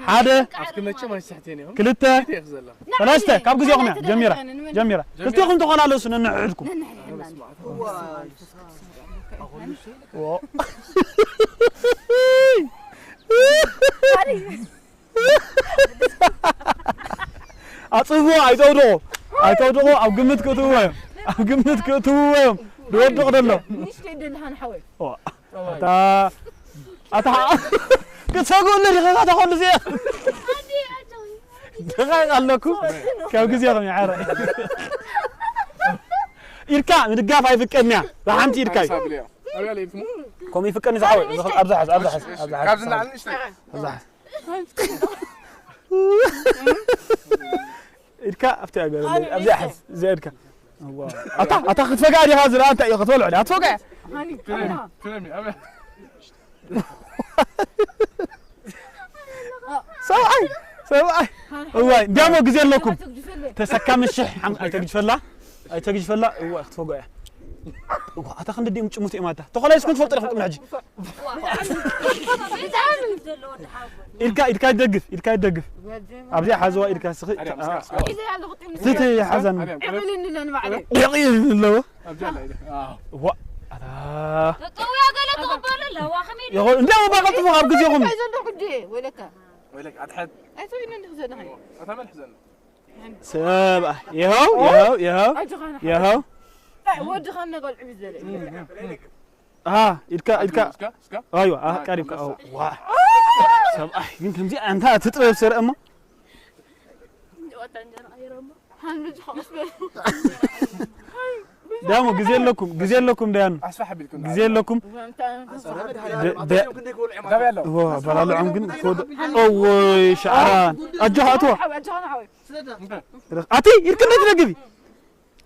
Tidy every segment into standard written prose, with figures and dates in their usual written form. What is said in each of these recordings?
حدا أفكر ما يستحتيني هم كلتا ثلاثة كاب جزيهم جميرة تستيقظ تقول على سنة نعدكم أتصفوا عيتودو أو قمت كتوهم أو قمت كتوهم دود قدرنا مش تدلها نحوي أتا كتساقون لي غير تقول زي دقائق لكم كم جزيهم يا عرا إركا من الجاف هاي فكرني راح أنت إركاي كم يفكرني زعوي أبزح كابزنا على نشتري أبزح إركا أفتح أقول أبزح زي إركا أتا خد فقعي هذا أنت يا خطول عليه أتفقع كلامي سوي هو دامو جزيل لكم تسكم الشح أي تجي فلا هو أتفقع أتخن الدين مش متأمته تقول إيش كنت فلتر خلنا نجي إركا يدقف أبدي حزوا إركا سخي ستي حزن عملين لنا معلم يقين له هو طويا قالت تقبل له وخمير يقول لا ما بقى تفهم أبغى جيهم ولك أتحد أتعمل حزن سبعة يهو ودي خلنا نقول عبزلي إركا أيوة قريب واه سبعة يمكن دي أنت تطلب سر أما دامو جزيل لكم دان جزيل لكم هو بلالو عمقن كود أوه شعران أجوها أتوه أتي يركن نترقبي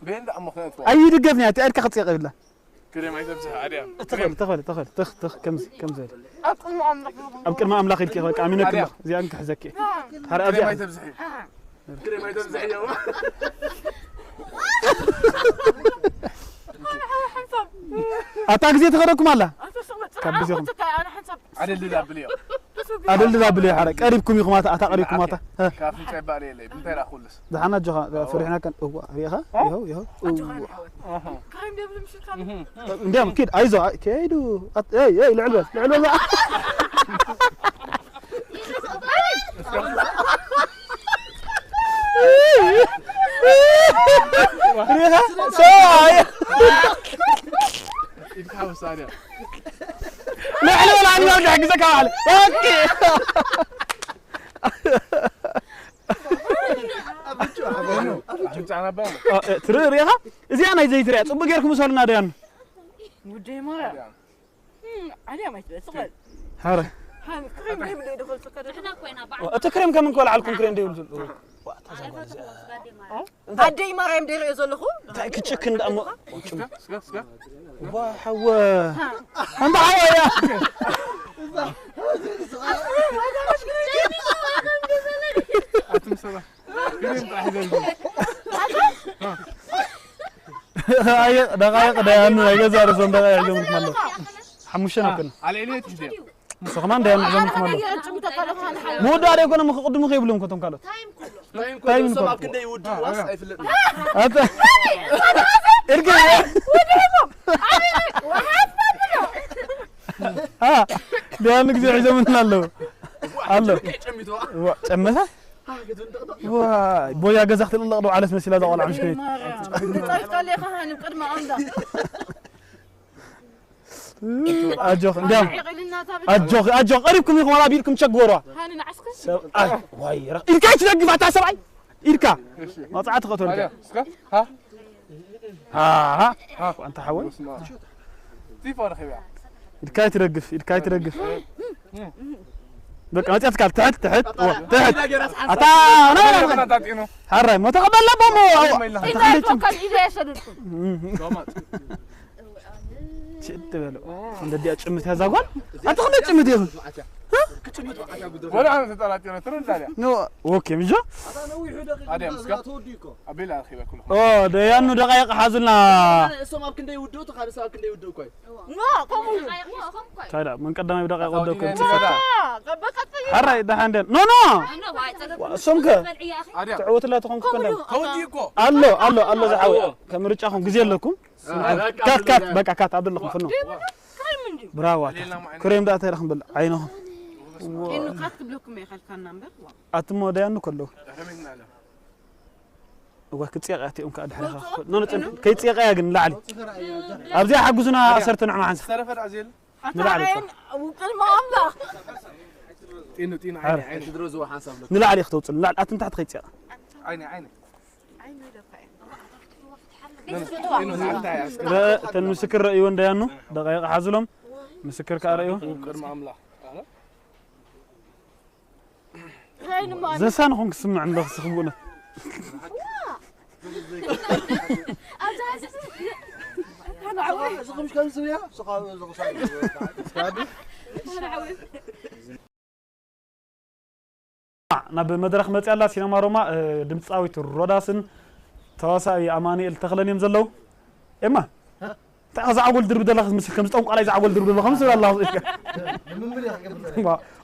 بين ده أمك نتوه أي دقفني أتي أركا خطيق بالله كريم عايز أمسح عليها تغل تخ كم زي أبكر ما أملاك الكي هيك عمينك الله زي أنك حزكي كريم عايز أمسحي كريم عايز أمسحي يا أتاك زي تخرجكم الله كبزيهم عدل ذا بلي حرك قريبكم يخماتا أتا قريبكم ماتا كافي تعب عليه لي بنتي لا خلص دحنا جها فرحنا كان هو ياها يهو كريم ده بلمشي كان ندم كيد عايزه كيدو اي لعبه ريها سواي يتحاول سارع لا حلو ولا عني ارجع حقك على اوكي ترى ريها زي انا زي ترى طب غيركم وصلنا ديان ودي ما عليها ما يتبصغل هره كريم اللي يدخل سكر احنا كوينا بعد اتكرم كم نقول على الكونكرين دي عدي مريم دير يزلخو تاكيتشك اند ام سكا وحوا انت حوا يا دقائق ده أنا جزار صندوق يعجبني كمان حموشنا كنا على إليه تجدي سخمان ده يعجبني كمان مو داري كنا مقدم خيبلهم كتوم كله تايم سبب كده يودي واسع في هذا إرجع ده أنا كذا يعجبني الله تمثل واه بويا جزخت الله على اسم السلالة ولا عم شكيت قال لي خهاني بقدم عمده أجوخ قريبكم يا إخوان أبيكم تشجوروا هاني نعسكر واي إركا تلقي فاتح سبعي إركا ما طلعت خطوة ها وأنت حول تيفا رخيبة إركا ترقف بك أنت أتكلم تحت أتا أنا حرّي ما تقبل لا بابا إذا توكل إذا يسدكم شد بالو عند دي أشمت هذا قال أنت خلنا تشمت يا ولا أنا تطلعت أنا ترد عليها نو اوكي مجا هذا مسكت أبيلا أخي بكله ده يانو دقائق حازلنا اسم أب كندا يودو تخلص أب كندا يودو كوي ما كمو تايدا من قدام يدقائق ودوكم بقى حرا ده عندنا نو سمك تعوت لا تكون كندا كوديكو الله زعوا كمرጫኹም ግዜ ኣለኩም ካት በቃ ካት አብደለኩም ፍኖ ብራዋ ክሬም ዳታ ይረኽም በል አይነኹም إنه كات بلوكم يا خالد كان نمبر አትሞ ዳያኑ ከለው وكتصيق أتي أمك أدحى نونت كيتصيق يا جن لعلي أبزي حجزنا أسرت نعم عنس سرفت عزيل نلعلي وكل ما عمله تين عيني تدرز وحاسب لك نلعلي خطوط نلعل أنت تحت خيط عيني لا تنمسكر رأيون ديانو دقائق حازلهم مسكر كأرأيون كرم عمله زسان خونك سمع عندك سخبونة أنا عوي زخم مش كان سويا سخاوي نبي مدرخ متعلا سينما روما دمتصاويت روداسن تواساوي أمانيل تخلني مزلو إما تعال زعول درب دلخ مسك خمس طوق على زعول درب دلخ خمس والله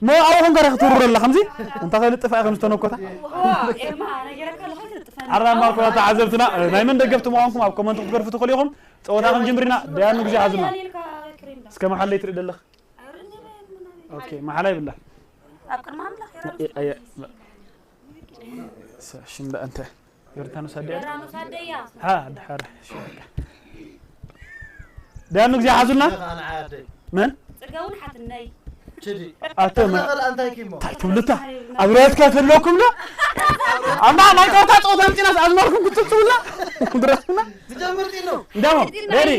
ما أوهم قرأ تورر الله خمسي أنت خلي الاتفاق خمس تنوكتا عرّا ما كنا تعذبتنا نايمن دقفتوا معاكم أو كمان تقدروا تدخليهم تقولنا جنبرنا ديانو بيجي عزمنا سكما محل تريد الله أوكي محل بالله أبكر ما عمله أي شن بقى أنت يرتانو سادية ها دحر شو ديانو بيجي عزمنا أنا عادي من تقول حتى الناي شدي أتم أنت كيمو تقولته أبرات كاتلوكم لا أما ما يقطع صوتهم تناس أزمركم كنت تقول لا درسنا تجمرتينو دامو داري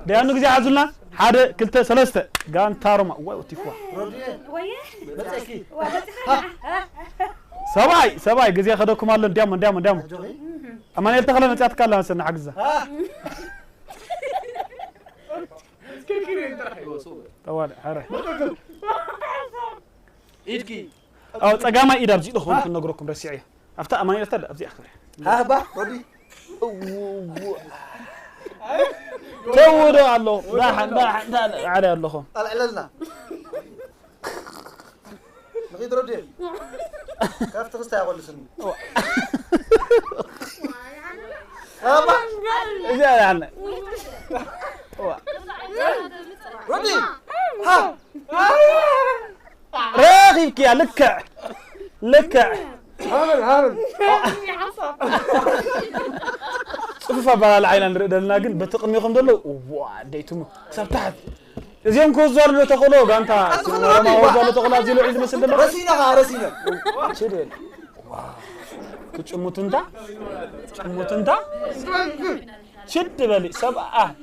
ديانو بيجي عزمنا هذا كلته ثلاثة قان تارما وتفوا سباي جزية خدوكم الله ديامو أما يلتقلنا نتأتك الله سنة حجزة طوال حرة إيدكي أو تجمع إيدا بزيد خون كنا نقولكم رسيعي أفتح أما يرتد أبزي أخبر ها با ردي تودو الله لا على الله خون العللنا نقيد ردي كيف تغسطي أقول لسني ها با إذا يعني ردي ها راغب كيا لكع هامل صففا بلا العين نردلنا قل بتقميكم دلو واديتم سبتحت زين كوزور لو تقولوا غانتا ما وزور لو تقولوا زيلو عيد مسل دلو رسينا شدل كچموت انت شد بالي سبعه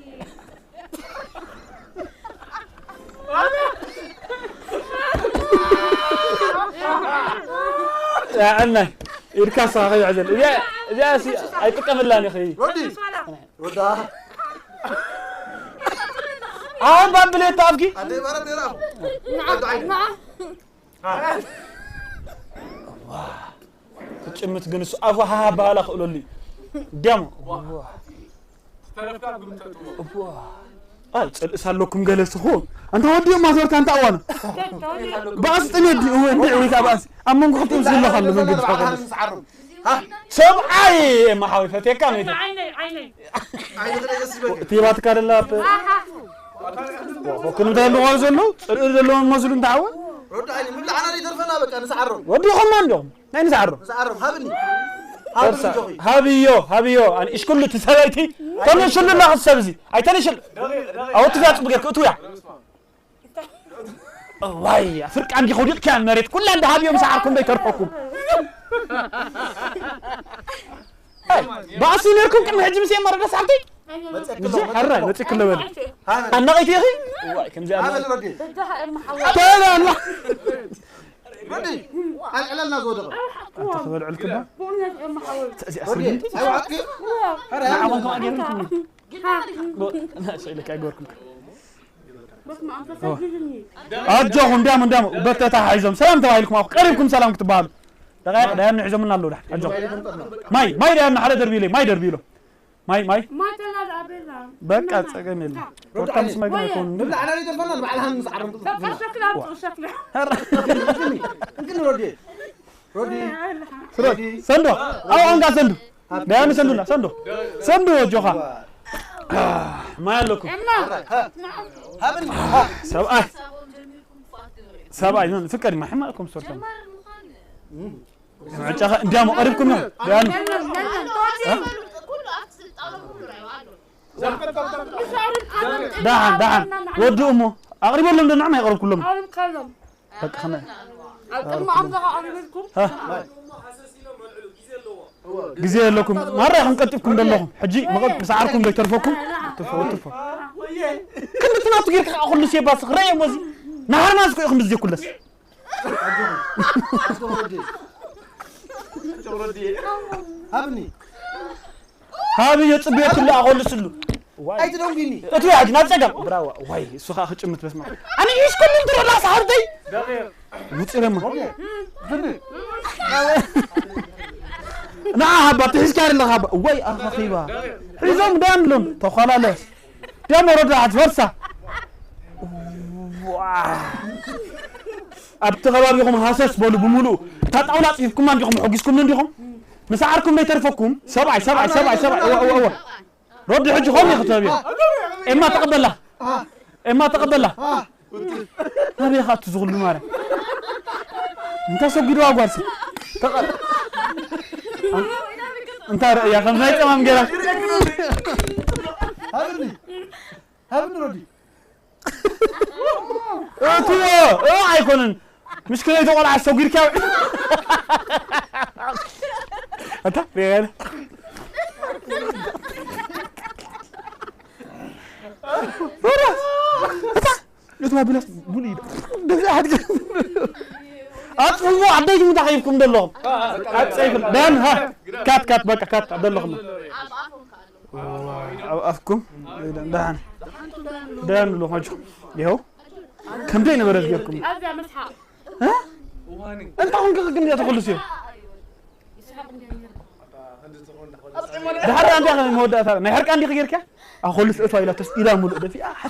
يا عنا يركز اخي عزل يا سي اي تكملاني اخي ردي ودا بابلي تافكي ادي مرة ديرام نعم كچمت جنس افها بالا خلولي دم سالكم جلسهم أنت ودي ما زرت أنت أوانا بس تنادي هو ويك بس أما نقول تنزل الله خلوا من جد ها سبعي ما حاول فتيك عيني تيبات كارلا وكم ده اللي غازلوا اللي هم مازلون دعوة رد عيني من العناري درفنا بك أنا سعرهم ودي هم عندهم نين سعرهم هابني هابيو أنا إيش كله تسويتي تاني شل الله السبزي أي تاني شل أو تفاعل بقى كتويا واي فرق عندي خديق كان مريت كل عند هابيو مسعركم بيترحكم باسي نركم كم هجم سي مرة ساعتي حرة ما تكلم ولا أنا قيت يا أخي واي كم زاد هذا ردي تلا الله ردي على زودغ تخبر على الكبة ردي أيوة عطكي نعم أنا أجيبكم لا شيء لك أقولكم أجوهم دام بتتا حيزم سلام تبعيلكم أخو قريبكم سلام كتبالو دقائق دايم نعزمنا الله لحد أجوهم ماي دايم حدا دربيلي ماي دربيلو ماي ما تلا عبيلا بقى تسقمل ورتم اسمه يكون لا أنا أريد أفنن بعلها نسعر شكله يمكن رودي سندو أو أنقى سندو دايم سندو جوها ما لكم سبعة نون فكري ما حماكم صورتهم دام قريبكم دام دهان ودوا أمه أقرب لهم ده نعم يقرب كلهم بك خنا جزيه لكم مرة حنكتبكم دلهم حجي ما قلت مسعركم بيترفوكم تفوا كم تناطق يرك أقول له شيء بس غريم وزي نهار ما أسكت أخذ مزيك كلش هابي يتصبي كله أقول له سلو أي تدوم فيني أتوي عاد ناتسجم براو واي سخاء خشمت بس ما أنا إيش كل من ترى لا صارتي متصلم نعم بتحس كار الله هب واي أخيبا حزام داملون تخلاله دام رد عتفرسة أبتغوا بيهم حاسس بولو بمولو تطاولات فيكم ما عندكم حقيسكم عندكم مسعركم بيترفكم سبعة رد حج خم يا خطابي إما تقبل له ما بيخاف تزغل مارا أنت سوقي واقارس أنت يا خمسة تمام جرا هابني رودي هيكونن مشكلة يتوقع على السوق يركب أنت ريال لا بلاش بولي ده أحد أطفوا عدي جم تحيفكم دلهم أتسيف دان ها كات بقى كات دلهم أفكم دان لو هجوم يهو كم دين برز جاكم ها أنت هون كم جات تقول شيء ده هذا عندي أنا مودة ثانية نهارك عندي غيرك أقول لك إذا مولود في أحد